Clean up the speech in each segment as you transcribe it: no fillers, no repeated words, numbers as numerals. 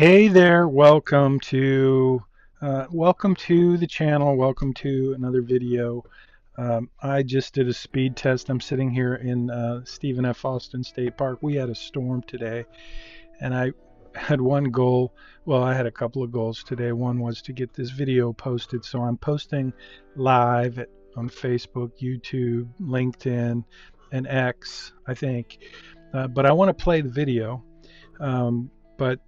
Hey there, welcome to the channel. Welcome to another video. I just did a speed test. I'm sitting here in Stephen F. Austin State Park. We had a storm today, and I had one goal. Well, I had a couple of goals today. One was to get this video posted, so I'm posting live on Facebook, YouTube, LinkedIn, and X, I think. But I want to play the video. But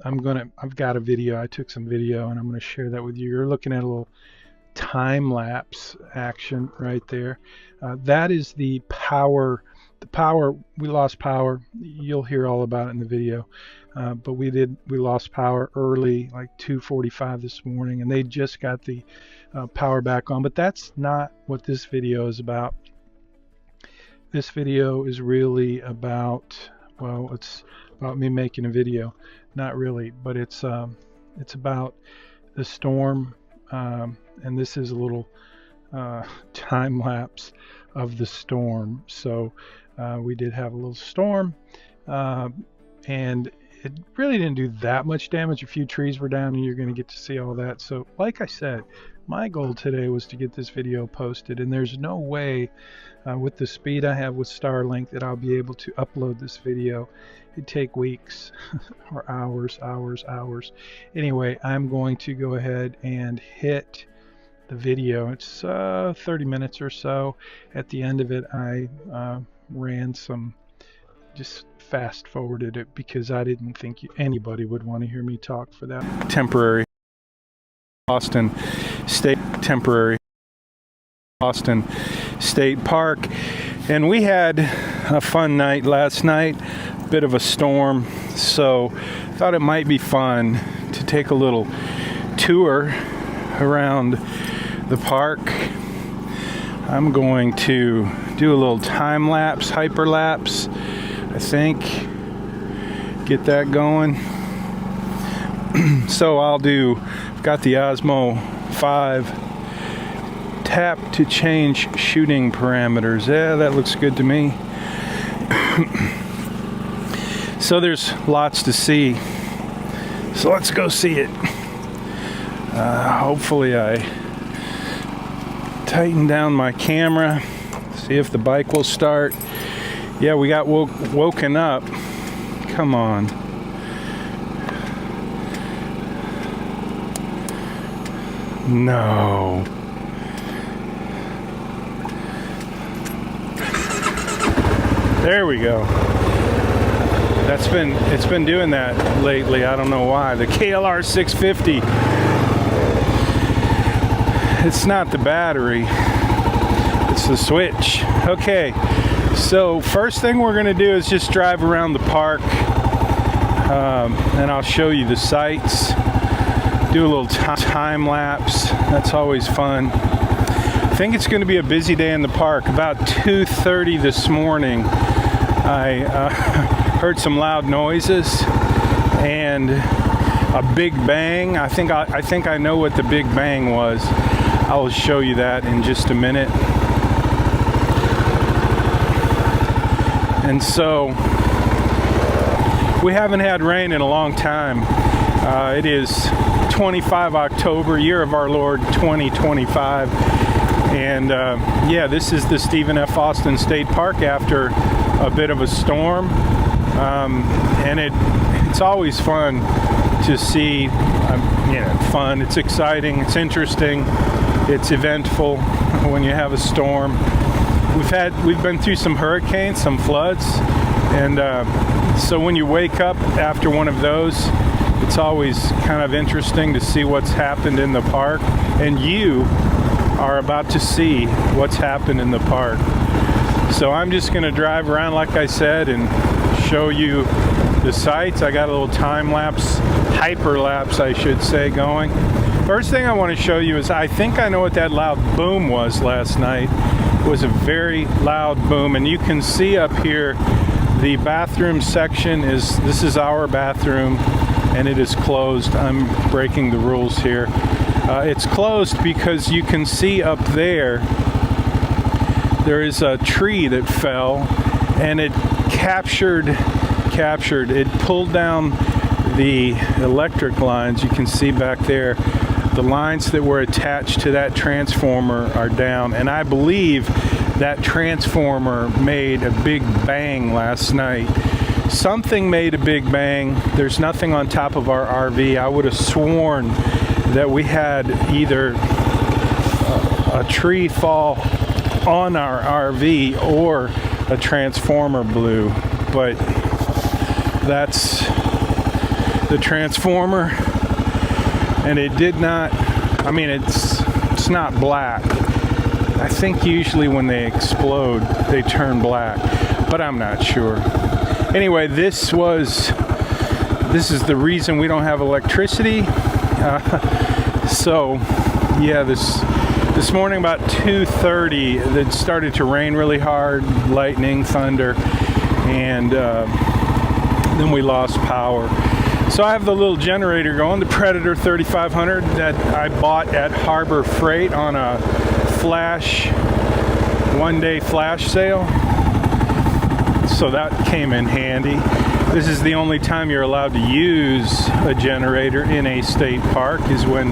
I've got a video. I took some video and I'm going to share that with you. You're looking at a little time-lapse action right there. That is the power. We lost power. You'll hear all about it in the video. But we lost power early, like 2:45 this morning, and they just got the power back on. But that's not what this video is about. This video is really about, well, it's about me making a video. Not really, but it's about the storm, and this is a little time lapse of the storm. So we did have a little storm, and it really didn't do that much damage. A few trees were down, and you're going to get to see all that. So like I said, my goal today was to get this video posted, and there's no way with the speed I have with Starlink that I'll be able to upload this video. It'd take weeks or hours. Anyway, I'm going to go ahead and hit the video. It's 30 minutes or so. At the end of it, I just fast forwarded it because I didn't think anybody would want to hear me talk for that. Temporary Austin State Park, and we had a fun night last night. Bit of a storm, so thought it might be fun to take a little tour around the park. I'm going to do a little time-lapse, hyperlapse, I think, get that going. So I've got the Osmo 5, tap to change shooting parameters. Yeah, that looks good to me. So there's lots to see. So let's go see it. Hopefully I tighten down my camera. See if the bike will start. Yeah, we got woken up. Come on. No. There we go. It's been doing that lately. I don't know why. The KLR 650. It's not the battery. It's the switch. Okay. So first thing we're going to do is just drive around the park, and I'll show you the sights. Do a little time lapse. That's always fun. I think it's going to be a busy day in the park. About 2:30 this morning, I heard some loud noises and a big bang. I think I know what the big bang was. I will show you that in just a minute. And so we haven't had rain in a long time. It is 25 October, year of our Lord 2025. And yeah, this is the Stephen F. Austin State Park after a bit of a storm. And it's always fun to see, fun. It's exciting, it's interesting, it's eventful when you have a storm. We've been through some hurricanes, some floods, and so when you wake up after one of those, it's always kind of interesting to see what's happened in the park, and you are about to see what's happened in the park. So I'm just going to drive around, like I said, and show you the sights. I got a little time-lapse, hyperlapse, I should say, going. First thing I want to show you is I think I know what that loud boom was last night. It was a very loud boom, and you can see up here the bathroom section this is our bathroom, and it is closed. I'm breaking the rules here. It's closed because you can see up there is a tree that fell, and it captured, it pulled down the electric lines. You can see back there, the lines that were attached to that transformer are down, and I believe that transformer made a big bang last night. Something made a big bang. There's nothing on top of our RV. I would have sworn that we had either a tree fall on our RV or a transformer blew, but that's the transformer, and it did not, I mean, it's not black. I think usually when they explode they turn black, but I'm not sure. Anyway, this is the reason we don't have electricity. So yeah, this morning about 2:30 it started to rain really hard, lightning, thunder, and then we lost power. So I have the little generator going, the Predator 3500 that I bought at Harbor Freight on a one-day flash sale. So that came in handy. This is the only time you're allowed to use a generator in a state park, is when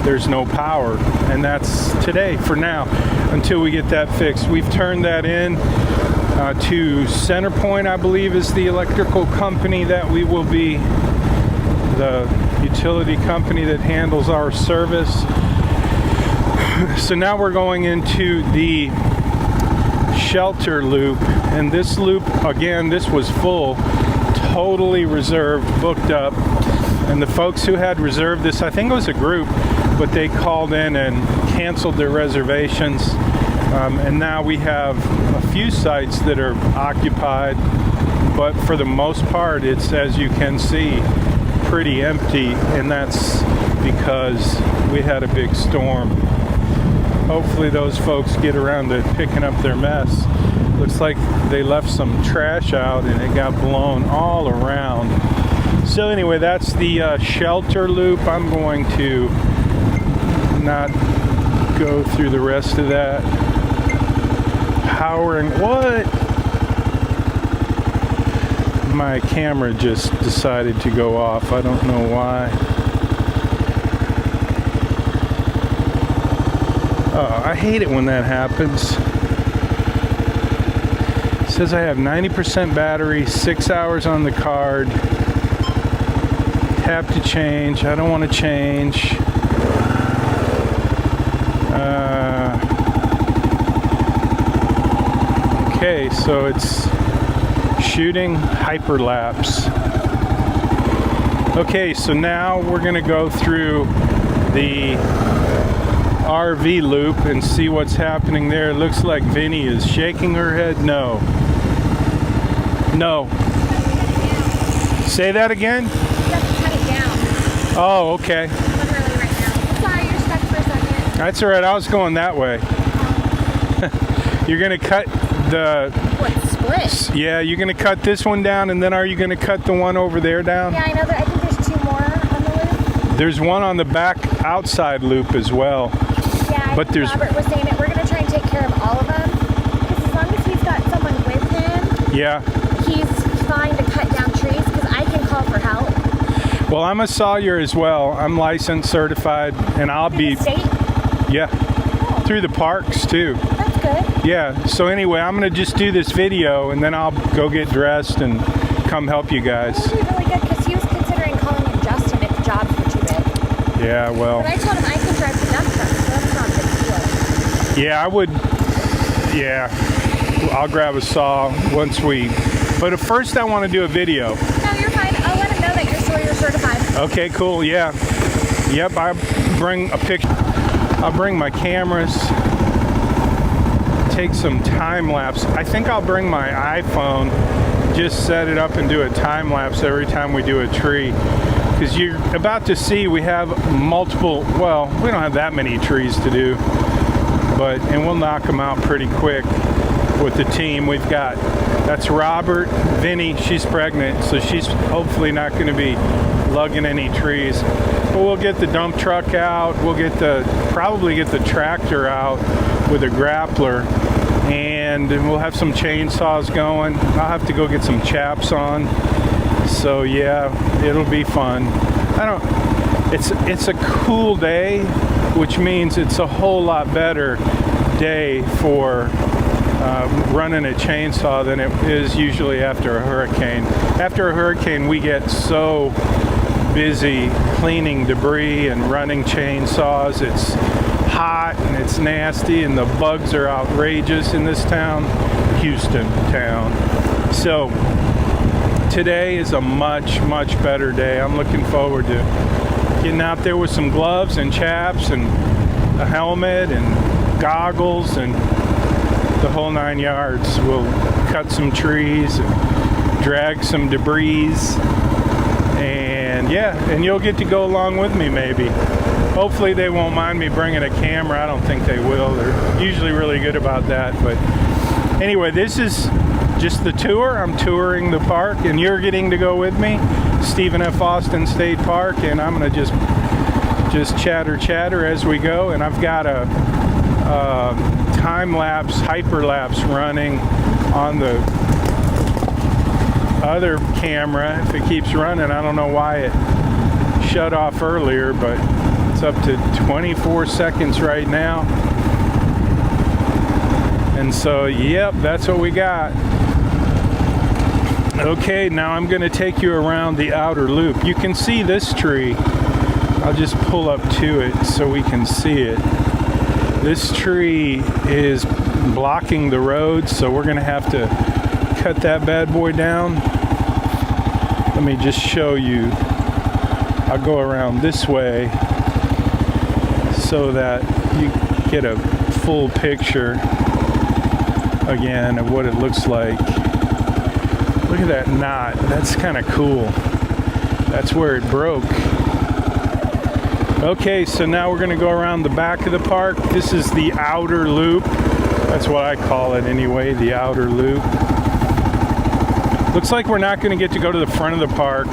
there's no power, and that's today for now until we get that fixed. We've turned that in to Centerpoint, I believe is the electrical company that we will be, the utility company that handles our service. So now we're going into the shelter loop, and this loop, again, this was full, totally reserved, booked up, and the folks who had reserved this, I think it was a group, but they called in and canceled their reservations, and now we have a few sites that are occupied, but for the most part it's, as you can see, pretty empty, and that's because we had a big storm. Hopefully those folks get around to picking up their mess. Looks like they left some trash out and it got blown all around. So anyway, that's the shelter loop. I'm going to not go through the rest of that. Powering, what? My camera just decided to go off. I don't know why. I hate it when that happens. It says I have 90% battery, 6 hours on the card. Tap to change. I don't want to change. Okay, so it's shooting hyperlapse. Okay, so now we're going to go through the RV loop and see what's happening there. It looks like Vinny is shaking her head no. No. Say that again? You have to cut it down. Oh, okay. Literally right now. Sorry, you're stuck for a second. That's all right. I was going that way. You're going to cut the... What, split? Yeah, you're going to cut this one down, and then are you going to cut the one over there down? Yeah, I know that. I think there's 2 more on the loop. There's one on the back outside loop as well. Yeah, but there's... Robert was saying that we're going to try and take care of all of them. Because as long as he's got someone with him, yeah, he's fine to cut down trees, because I can call for help. Well, I'm a sawyer as well. I'm licensed, certified, and I'll be... The state? Yeah. Cool. Through the parks too. That's good. Yeah, so anyway, I'm going to just do this video and then I'll go get dressed and come help you guys. That would be really good, because he was considering calling him Justin if the jobs were too big. Yeah, well... But I told him I can drive the dump truck, so that's not a big deal. Yeah, I would... Yeah, I'll grab a saw once we... But at first I want to do a video. No, you're fine. I'll let him know that you're sawyer certified. Okay, cool, yeah. Yep, I bring a picture. I'll bring my cameras. Take some time-lapse. I think I'll bring my iPhone, just set it up and do a time-lapse every time we do a tree. Because you're about to see we have multiple, well, we don't have that many trees to do, but, and we'll knock them out pretty quick with the team we've got. That's Robert, Vinny, she's pregnant, so she's hopefully not going to be lugging any trees. But we'll get the dump truck out, we'll get probably get the tractor out with a grappler, and we'll have some chainsaws going. I'll have to go get some chaps on So yeah, it'll be fun. It's a cool day, which means it's a whole lot better day for running a chainsaw than it is usually after a hurricane. After a hurricane, we get so busy cleaning debris and running chainsaws. It's hot and it's nasty and the bugs are outrageous in this town, Houston town. So today is a much better day. I'm looking forward to getting out there with some gloves and chaps and a helmet and goggles and the whole 9 yards. We'll cut some trees and drag some debris, and yeah, and you'll get to go along with me maybe. Hopefully they won't mind me bringing a camera. I don't think they will. They're usually really good about that. But anyway, this is just the tour. I'm touring the park and you're getting to go with me. Stephen F. Austin State Park, and I'm gonna just chatter as we go. And I've got a time-lapse, hyperlapse running on the other camera. If it keeps running, I don't know why it shut off earlier, but it's up to 24 seconds right now. And so, yep, that's what we got. Okay, now I'm going to take you around the outer loop. You can see this tree. I'll just pull up to it so we can see it. This tree is blocking the road, so we're going to have to cut that bad boy down. Let me just show you. I'll go around this way so that you get a full picture again of what it looks like. Look at that knot. That's kind of cool. That's where it broke. Okay, so now we're going to go around the back of the park. This is the outer loop. That's what I call it anyway, the outer loop. Looks like we're not going to get to go to the front of the park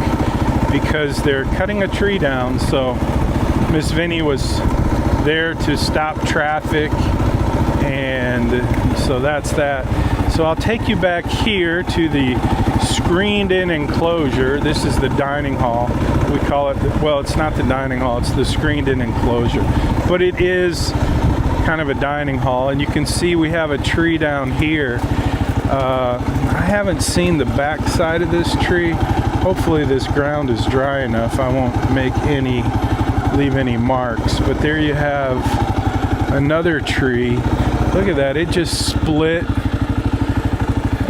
because they're cutting a tree down. So Miss Vinnie was there to stop traffic, and so that's that. So I'll take you back here to the screened-in enclosure. This is the dining hall. We call it, well, it's not the dining hall, it's the screened-in enclosure. But it is kind of a dining hall, and you can see we have a tree down here. I haven't seen the back side of this tree. Hopefully this ground is dry enough. I won't leave any marks. But there you have another tree. Look at that, it just split.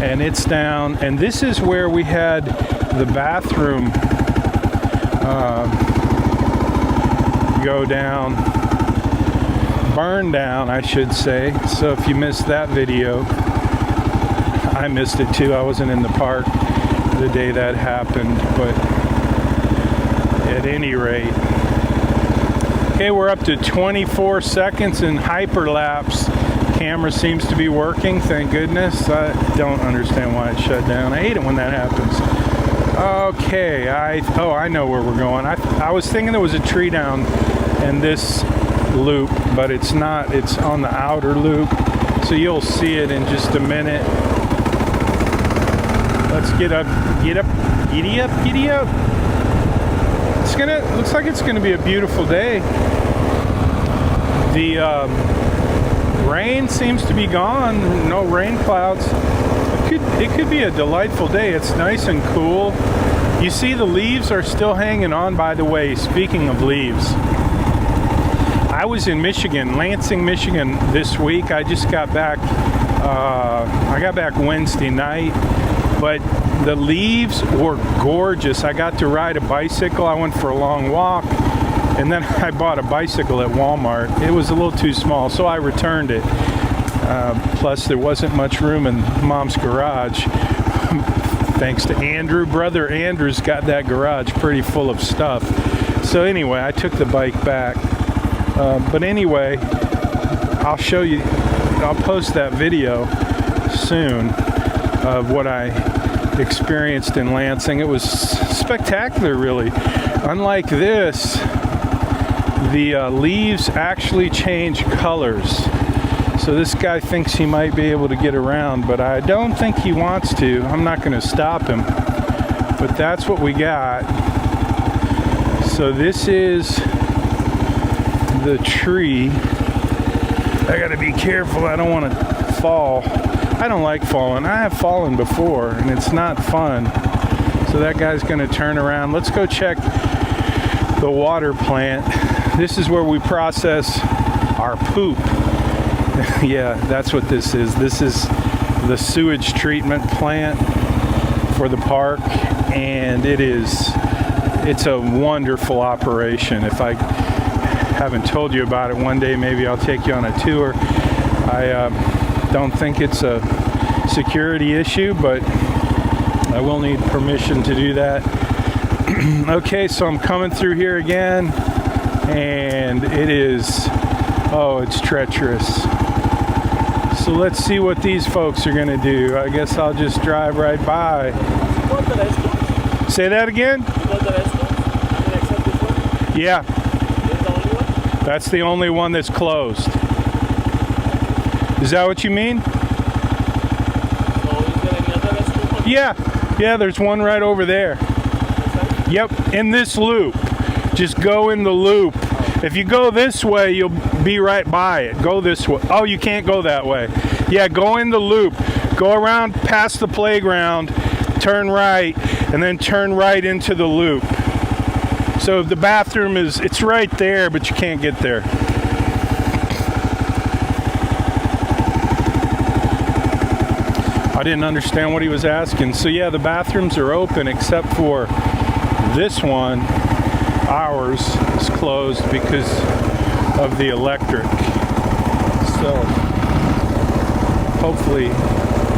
And it's down, and this is where we had the bathroom go down, burn down, I should say. So if you missed that video, I missed it too. I wasn't in the park the day that happened, but at any rate. Okay, we're up to 24 seconds in hyperlapse. Camera seems to be working, thank goodness. I don't understand why it shut down. I hate it when that happens. Okay, I know where we're going. I was thinking there was a tree down in this loop, but it's not. It's on the outer loop, so you'll see it in just a minute. Let's get up, giddy up. Looks like it's gonna be a beautiful day. The rain seems to be gone. No rain clouds. It could be a delightful day. It's nice and cool. You see the leaves are still hanging on, by the way. Speaking of leaves, I was in Michigan, Lansing, Michigan this week. I just got back. I got back Wednesday night, but the leaves were gorgeous. I got to ride a bicycle. I went for a long walk. And then I bought a bicycle at Walmart. It was a little too small, so I returned it. Plus, there wasn't much room in Mom's garage. Thanks to Andrew. Brother Andrew's got that garage pretty full of stuff. So anyway, I took the bike back. But anyway, I'll show you. I'll post that video soon of what I experienced in Lansing. It was spectacular, really. Unlike this, the leaves actually change colors. So this guy thinks he might be able to get around, but I don't think he wants to. I'm not going to stop him. but that's what we got. So this is the tree. I gotta be careful, I don't want to fall. I don't like falling. I have fallen before and it's not fun. So that guy's gonna turn around. Let's go check the water plant. This is where we process our poop. Yeah, that's what this is. This is the sewage treatment plant for the park, and it's a wonderful operation. If I haven't told you about it, one day maybe I'll take you on a tour. I don't think it's a security issue, but I will need permission to do that. Okay, so I'm coming through here again, and it's treacherous. So let's see what these folks are gonna do. I guess I'll just drive right by. Say that again? Yeah. That's the only one that's closed. Is that what you mean? Yeah, there's one right over there. Yep, in this loop. Just go in the loop. If you go this way, you'll be right by it. Go this way. Oh, you can't go that way. Yeah, go in the loop. Go around past the playground, turn right, and then turn right into the loop. So the bathroom it's right there, but you can't get there. I didn't understand what he was asking. So yeah, the bathrooms are open except for this one. Ours is closed because of the electric. So hopefully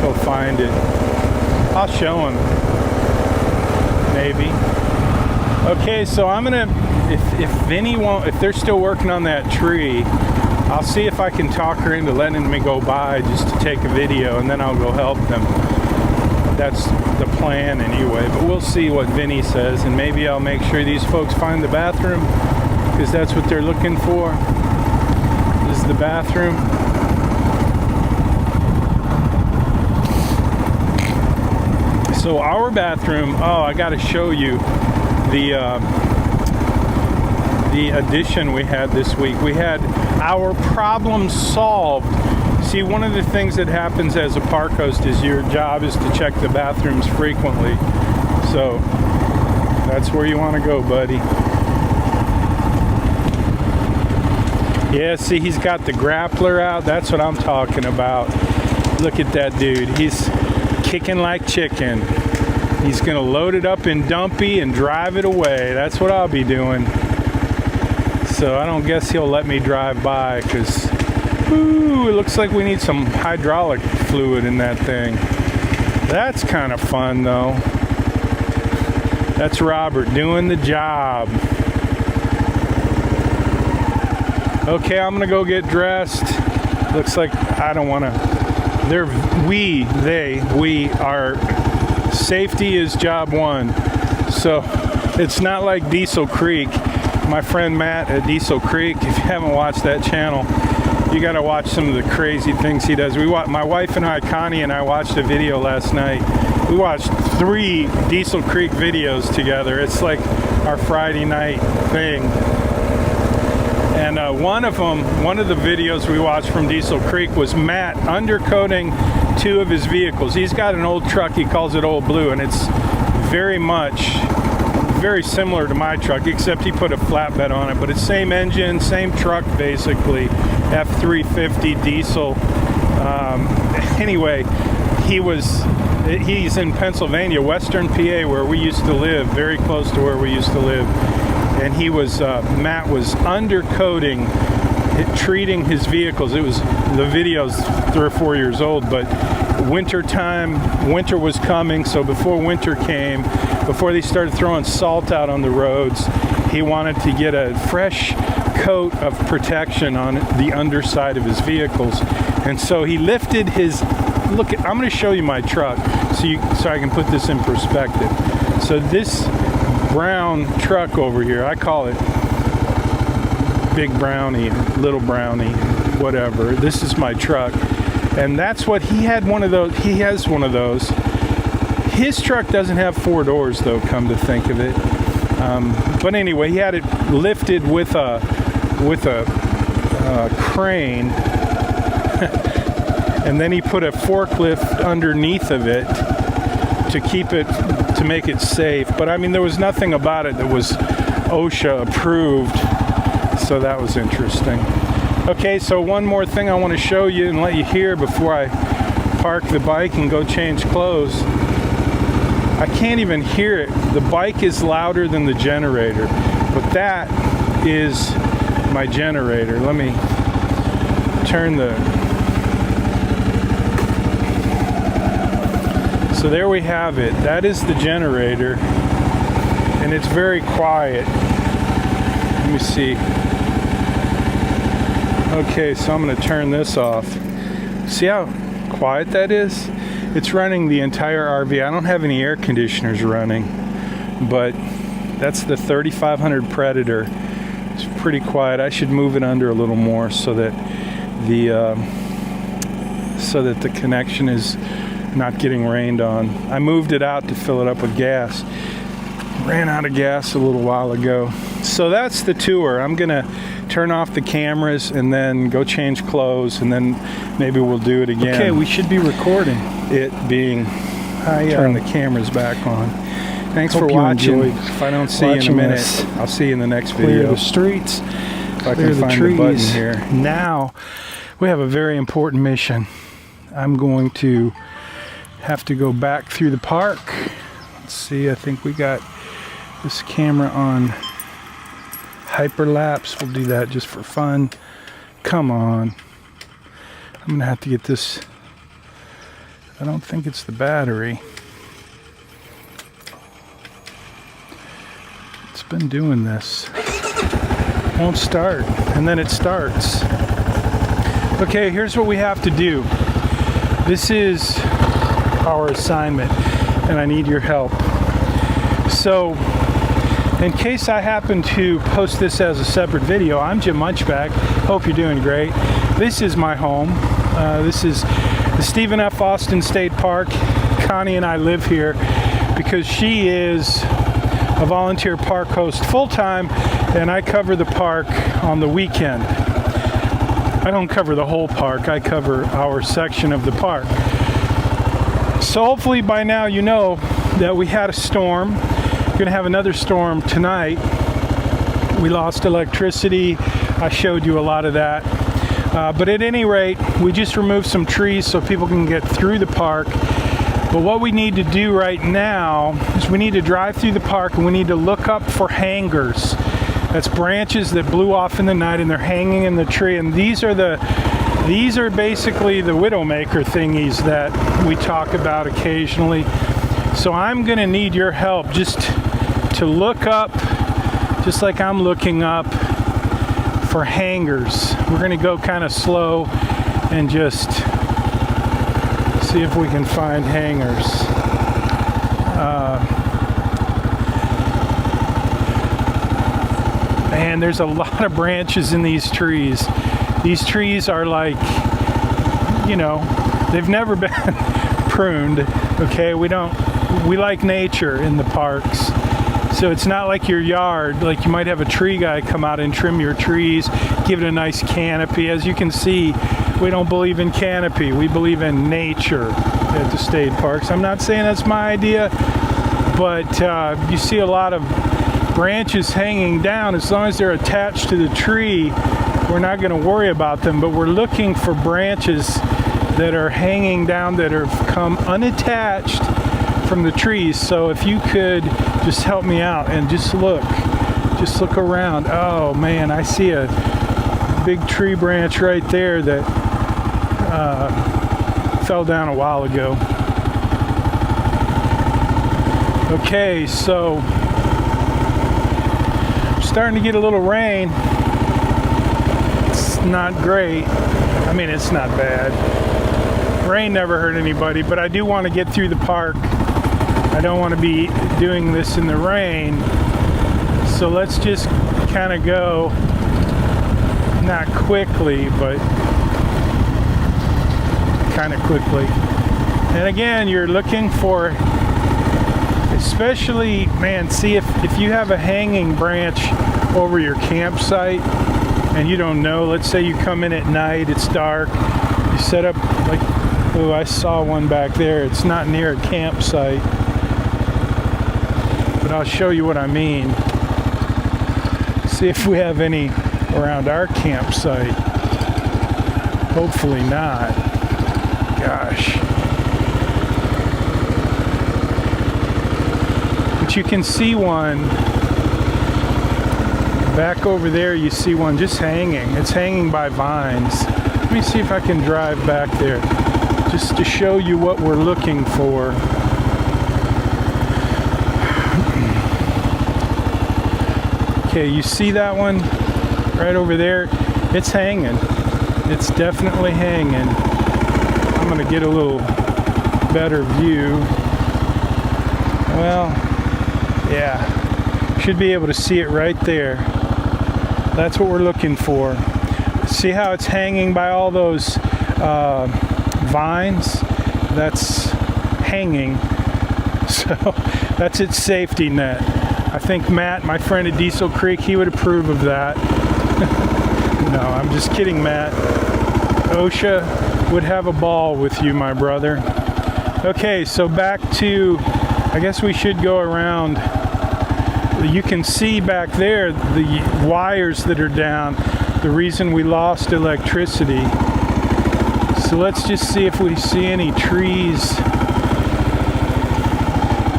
he'll find it. I'll show him. Maybe. Okay, so I'm gonna, if Vinny won't, if they're still working on that tree, I'll see if I can talk her into letting me go by just to take a video, and then I'll go help them. That's the plan anyway, but we'll see what Vinny says, and maybe I'll make sure these folks find the bathroom, because that's what they're looking for. This is the bathroom. So our bathroom, I gotta show you the addition we had this week. We had our problem solved. See, one of the things that happens as a park host is your job is to check the bathrooms frequently. So that's where you want to go, buddy. Yeah, see, he's got the grappler out. That's what I'm talking about. Look at that dude. He's kicking like chicken. He's gonna load it up in dumpy and drive it away. That's what I'll be doing. So I don't guess he'll let me drive by, because it looks like we need some hydraulic fluid in that thing. That's kind of fun though. That's Robert doing the job. Okay, I'm gonna go get dressed. Looks like I don't wanna, our safety is job one. So it's not like Diesel Creek. My friend Matt at Diesel Creek, if you haven't watched that channel, you got to watch some of the crazy things he does. My wife and I, Connie and I, watched a video last night. We watched 3 Diesel Creek videos together. It's like our Friday night thing. And one of the videos we watched from Diesel Creek was Matt undercoating 2 of his vehicles. He's got an old truck, he calls it Old Blue, and it's very similar to my truck, except he put a flatbed on it, but it's same engine, same truck basically, F350 diesel. Anyway, he's in Pennsylvania, Western PA, where we used to live, very close to where we used to live, and Matt was undercoating, treating his vehicles. The video's 3 or 4 years old, but winter was coming, so before winter came, before they started throwing salt out on the roads, he wanted to get a fresh coat of protection on the underside of his vehicles. And so he lifted I'm going to show you my truck so I can put this in perspective. So this brown truck over here, I call it Big Brownie, Little Brownie, whatever. This is my truck. And that's what he had. He has one of those. His truck doesn't have 4 doors though, come to think of it. But anyway, he had it lifted with a crane, and then he put a forklift underneath of it to keep it, to make it safe. But I mean, there was nothing about it that was OSHA approved, so that was interesting. Okay, so one more thing I want to show you and let you hear before I park the bike and go change clothes. I can't even hear it. The bike is louder than the generator, but that is my generator. Let me turn the... So there we have it. That is the generator, and it's very quiet. Let me see. Okay, so I'm going to turn this off. See how quiet that is? It's running the entire RV. I don't have any air conditioners running, but that's the 3500 Predator. It's pretty quiet. I should move it under a little more so that the connection is not getting rained on. I moved it out to fill it up with gas. Ran out of gas a little while ago. So that's the tour. I'm gonna turn off the cameras and then go change clothes, and then maybe we'll do it again. Okay, we should be recording. It being, I turn the cameras back on. Thanks for watching. If I don't see you in a minute, I'll see you in the next video. Clear the streets, if I can find the button here. Now, we have a very important mission. I'm going to have to go back through the park. Let's see, I think we got this camera on hyperlapse. We'll do that just for fun. Come on. I'm gonna have to get this. I don't think it's the battery. It's been doing this. Won't start, and then it starts. Okay, here's what we have to do. This is our assignment, and I need your help. So, in case I happen to post this as a separate video, I'm Jim Munchback. Hope you're doing great. This is my home. This is the Stephen F. Austin State Park. Connie and I live here because she is a volunteer park host full-time, and I cover the park on the weekend. I don't cover the whole park. I cover our section of the park. So hopefully by now you know that we had a storm. We're going to have another storm tonight. We lost electricity. I showed you a lot of that. But at any rate, we just removed some trees so people can get through the park. But what we need to do right now is we need to drive through the park, and we need to look up for hangers. That's branches that blew off in the night and they're hanging in the tree. And these are basically the widowmaker thingies that we talk about occasionally. So I'm going to need your help just to look up, just like I'm looking up, for hangers. We're going to go kind of slow and just see if we can find hangers. Man, there's a lot of branches in these trees. These trees are like, you know, they've never been pruned. Okay, we like nature in the parks. So it's not like your yard, like you might have a tree guy come out and trim your trees, give it a nice canopy. As you can see, we don't believe in canopy. We believe in nature at the state parks. I'm not saying that's my idea, but you see a lot of branches hanging down. As long as they're attached to the tree, we're not going to worry about them, but we're looking for branches that are hanging down that have come unattached from the trees. So if you could just help me out and just look around. Oh man, I see a big tree branch right there that fell down a while ago. Okay, so starting to get a little rain. It's not great. I mean, it's not bad. Rain never hurt anybody, but I do want to get through the park. I don't want to be doing this in the rain. So let's just kind of go, not quickly, but kind of quickly. And again, you're looking for Especially, man, see if you have a hanging branch over your campsite and you don't know, let's say you come in at night, it's dark, you set up like, oh, I saw one back there. It's not near a campsite, but I'll show you what I mean. See if we have any around our campsite. Hopefully not. Gosh. But you can see one back over there. You see one just hanging. It's hanging by vines. Let me see if I can drive back there just to show you what we're looking for. Okay, you see that one right over there? It's hanging. It's definitely hanging. I'm gonna get a little better view. Well, yeah, should be able to see it right there. That's what we're looking for. See how it's hanging by all those vines? That's hanging. So that's its safety net. I think Matt, my friend at Diesel Creek, he would approve of that. No, I'm just kidding, Matt. OSHA would have a ball with you, my brother. Okay, so back to, I guess we should go around. You can see back there the wires that are down, the reason we lost electricity. So let's just see if we see any trees,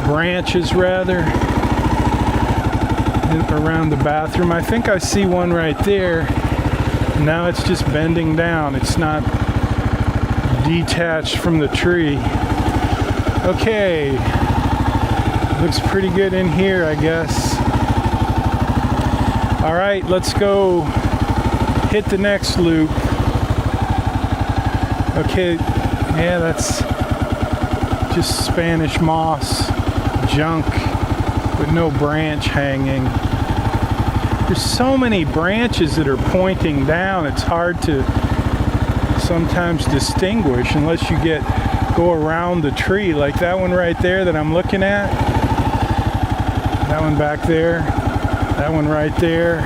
branches rather, around the bathroom. I think I see one right there. Now it's just bending down. It's not detached from the tree. Okay, looks pretty good in here, I guess. All right, let's go hit the next loop. Okay, yeah, that's just Spanish moss junk with no branch hanging. There's so many branches that are pointing down, it's hard to sometimes distinguish unless you go around the tree, like that one right there that I'm looking at. That one back there. That one right there.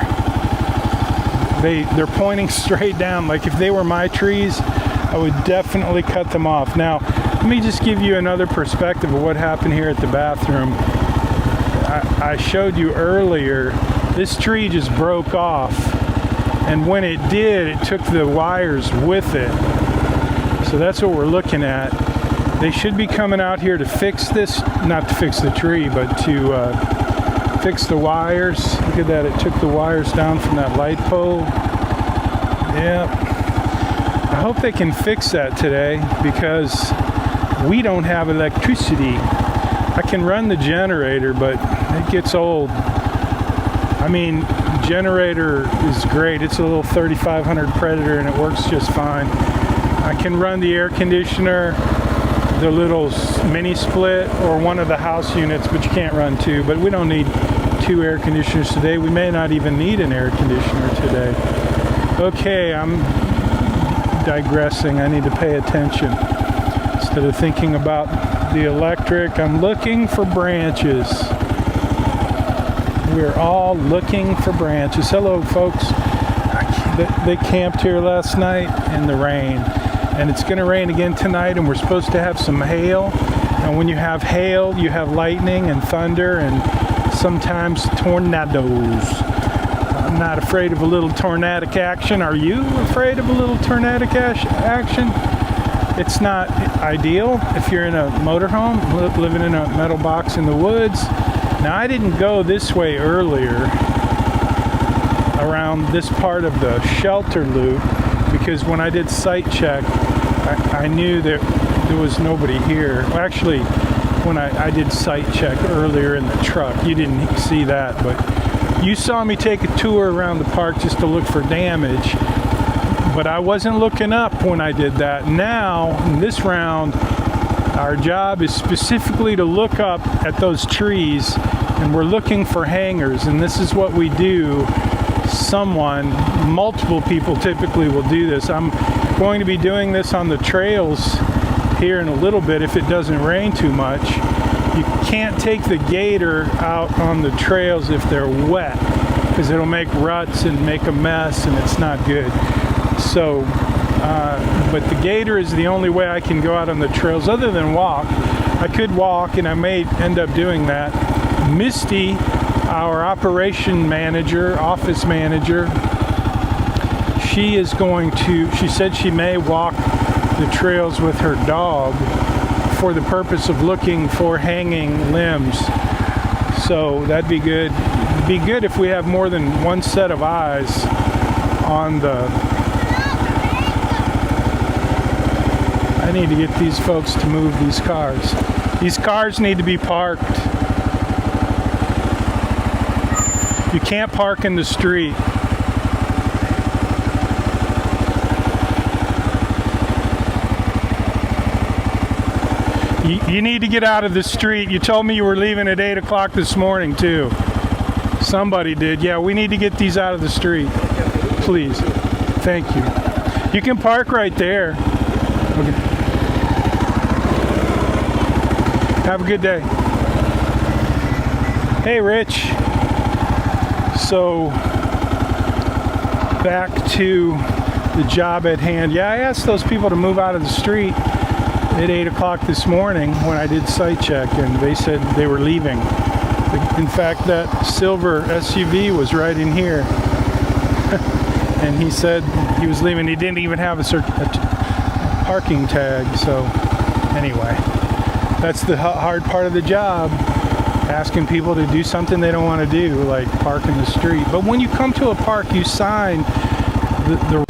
They're pointing straight down. Like if they were my trees, I would definitely cut them off. Now, let me just give you another perspective of what happened here at the bathroom. I showed you earlier, this tree just broke off. And when it did, it took the wires with it. So that's what we're looking at. They should be coming out here to fix this, not to fix the tree, but to fix the wires. Look at that, it took the wires down from that light pole. Yeah. I hope they can fix that today because we don't have electricity. I can run the generator, but it gets old. I mean, generator is great. It's a little 3500 Predator and it works just fine. I can run the air conditioner, the little mini split, or one of the house units, but you can't run two. But we don't need two air conditioners today. We may not even need an air conditioner today. Okay, I'm digressing. I need to pay attention. Instead of thinking about the electric, I'm looking for branches. We're all looking for branches. Hello, folks. They camped here last night in the rain. And it's going to rain again tonight, and we're supposed to have some hail. And when you have hail, you have lightning and thunder and sometimes tornadoes. I'm not afraid of a little tornadic action. Are you afraid of a little tornadic action? It's not ideal if you're in a motorhome, living in a metal box in the woods. Now, I didn't go this way earlier around this part of the shelter loop because when I did site check, I knew that there was nobody here. Well, actually, when I did site check earlier in the truck, you didn't see that, but you saw me take a tour around the park just to look for damage. But I wasn't looking up when I did that. Now, in this round, our job is specifically to look up at those trees, and we're looking for hangers, and this is what we do. Multiple people typically will do this. I'm going to be doing this on the trails here in a little bit if it doesn't rain too much. You can't take the gator out on the trails if they're wet, because it'll make ruts and make a mess, and it's not good. So, but the gator is the only way I can go out on the trails other than walk. I could walk, and I may end up doing that. Misty, our operation manager, office manager, she said she may walk the trails with her dog for the purpose of looking for hanging limbs. So that'd be good. It'd be good if we have more than one set of eyes on the... I need to get these folks to move these cars. These cars need to be parked. You can't park in the street. You need to get out of the street. You told me you were leaving at 8 o'clock this morning, too. Somebody did. Yeah, we need to get these out of the street. Please. Thank you. You can park right there. Okay. Have a good day. Hey, Rich. So, back to the job at hand. Yeah, I asked those people to move out of the street at 8 o'clock this morning when I did site check, and they said they were leaving. In fact, that silver SUV was right in here. And he said he was leaving. He didn't even have a parking tag. So anyway, that's the hard part of the job, asking people to do something they don't want to do, like park in the street. But when you come to a park, you sign the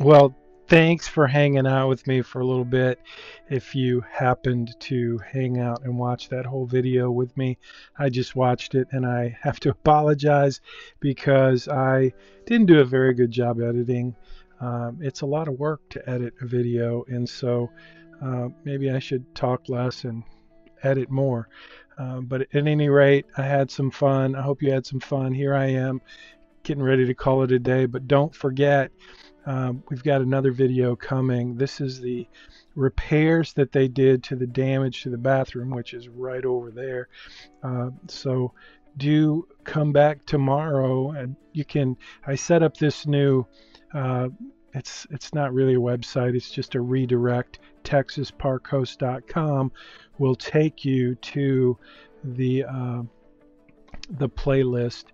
Well, thanks for hanging out with me for a little bit. If you happened to hang out and watch that whole video with me, I just watched it and I have to apologize because I didn't do a very good job editing. It's a lot of work to edit a video, and so maybe I should talk less and edit more. But at any rate, I had some fun. I hope you had some fun. Here I am getting ready to call it a day, but don't forget, we've got another video coming. This is the repairs that they did to the damage to the bathroom, which is right over there. So do come back tomorrow, and you can. I set up this new. Uh, it's not really a website. It's just a redirect. TexasParkHost.com will take you to the playlist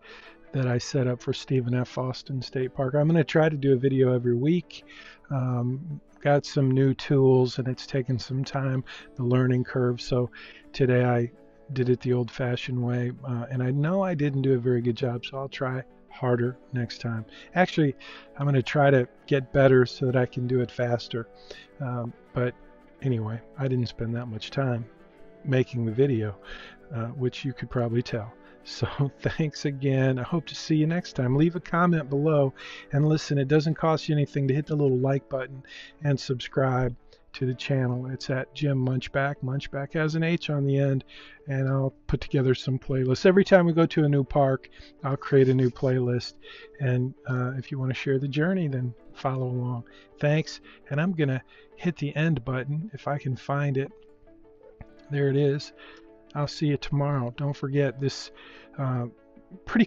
that I set up for Stephen F. Austin State Park. I'm going to try to do a video every week. Got some new tools and it's taken some time, the learning curve. So today I did it the old-fashioned way, and I know I didn't do a very good job, so I'll try harder next time. Actually, I'm going to try to get better so that I can do it faster. But anyway, I didn't spend that much time making the video, which you could probably tell. So thanks again. I hope to see you next time. Leave a comment below, and listen, it doesn't cost you anything to hit the little like button and subscribe to the channel. It's at Jim Munchback. Munchback has an H on the end, and I'll put together some playlists. Every time we go to a new park, I'll create a new playlist, and if you want to share the journey, then follow along. Thanks, and I'm going to hit the end button if I can find it. There it is. I'll see you tomorrow. Don't forget this pretty